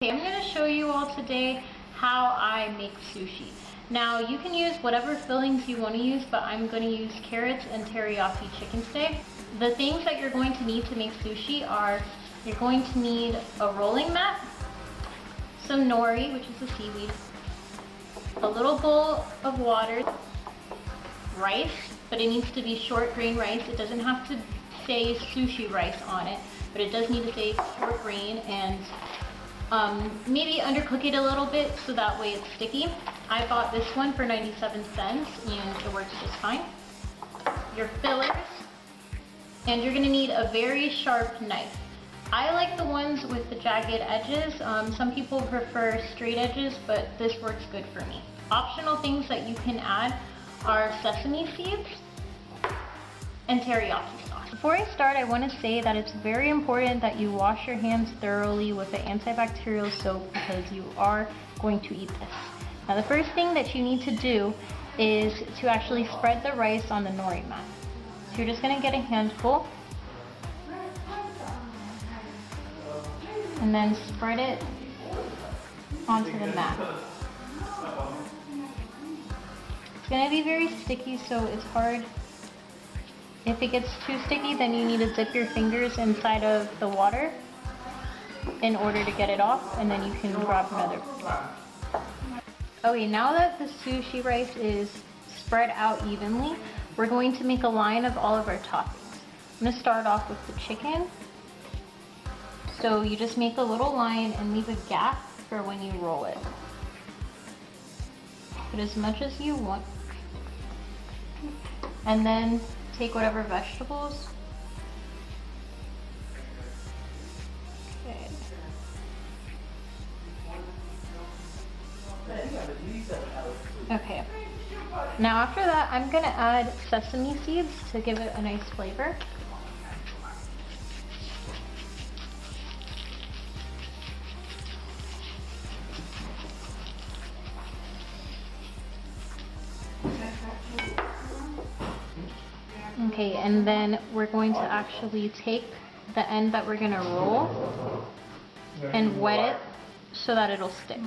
Okay, I'm going to show you all today how I make sushi. Now you can use whatever fillings you want to use, but I'm going to use carrots and teriyaki chicken steak. The things that you're going to need to make sushi are, you're going to need a rolling mat, some nori, which is a seaweed, a little bowl of water, rice, but it needs to be short grain rice. It doesn't have to say sushi rice on it, but it does need to say short grain, and maybe undercook it a little bit so that way it's sticky. I bought this one for 97 cents and it works just fine. Your fillers, and you're gonna need a very sharp knife. I like the ones with the jagged edges. Some people prefer straight edges, but this works good for me. Optional things that you can add are sesame seeds and teriyaki sauce. Before I start, I want to say that it's very important that you wash your hands thoroughly with an antibacterial soap because you are going to eat this. Now the first thing that you need to do is to actually spread the rice on the nori mat. So you're just going to get a handful and then spread it onto the mat. It's going to be very sticky, so it's hard. If it gets too sticky, then you need to dip your fingers inside of the water in order to get it off, and then you can grab another. Okay, now that the sushi rice is spread out evenly, we're going to make a line of all of our toppings. I'm going to start off with the chicken. So you just make a little line and leave a gap for when you roll it. Put as much as you want. And then take whatever vegetables. Okay. Now after that, I'm gonna add sesame seeds to give it a nice flavor. Okay, and then we're going to actually take the end that we're going to roll and wet it so that it'll stick.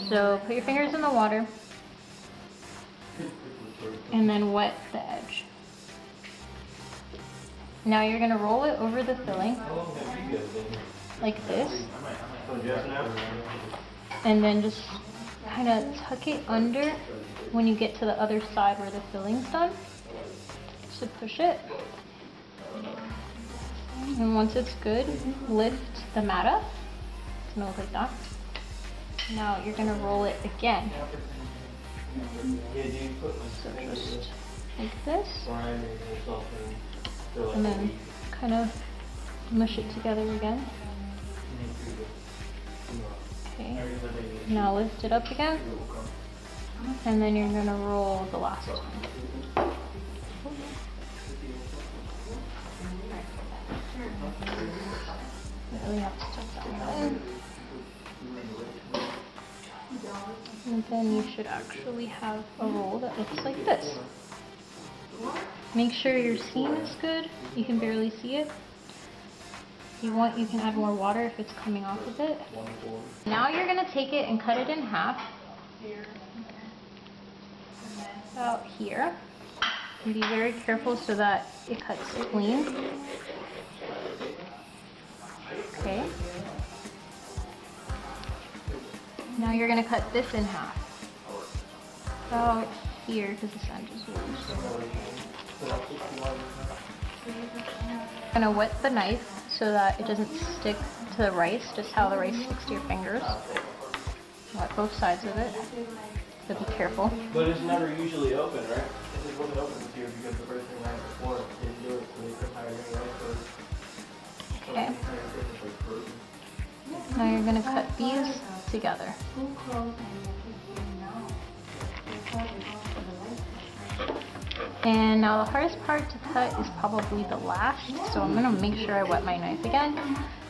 So put your fingers in the water and then wet the edge. Now you're going to roll it over the filling like this, and then just kind of tuck it under when you get to the other side where the filling's done. To push it, and once it's good, lift the mat up. It's gonna look like that. Now you're gonna roll it again. So just like this, and then kind of mush it together again. Okay, now lift it up again, and then you're gonna roll the last one. Really have to tuck that one in. And then you should actually have a roll that looks like this. Make sure your seam is good. You can barely see it. If you want, you can add more water if it's coming off of it. Now you're going to take it and cut it in half. About here. And be very careful so that it cuts clean. Okay. Now you're going to cut this in half. About here, because this end is loose. I'm going to wet the knife so that it doesn't stick to the rice, just how the rice sticks to your fingers. Wet both sides of it. So be careful. But it's never usually open, right? It just wasn't open this year because the first thing right before didn't do it, so they couldn't hire any rice. Okay. Now you're going to cut these together. And now the hardest part to cut is probably the last, so I'm going to make sure I wet my knife again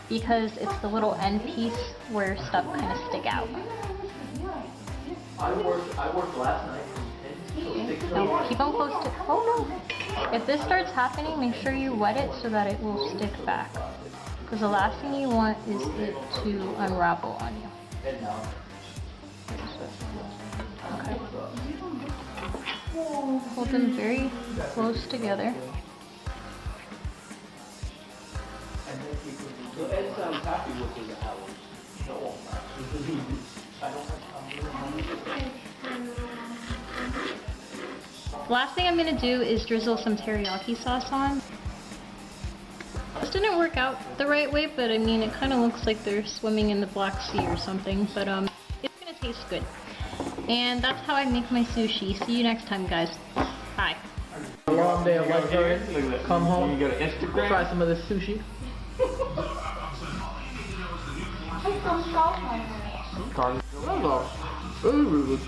because it's the little end piece where stuff kind of stick out. I worked last night from 10 till 6. No, keep them close to, oh no. If this starts happening, make sure you wet it so that it will stick back. Because the last thing you want is it to unravel on you. Okay. Hold them very close together. Last thing I'm gonna do is drizzle some teriyaki sauce on. This didn't work out the right way, but I mean, it kind of looks like they're swimming in the Black Sea or something, but it's gonna taste good. And that's how I make my sushi. See you next time, guys. Bye. A long day of luxury. Come home, You go to Instagram. try some of this sushi. Carne. Ooh.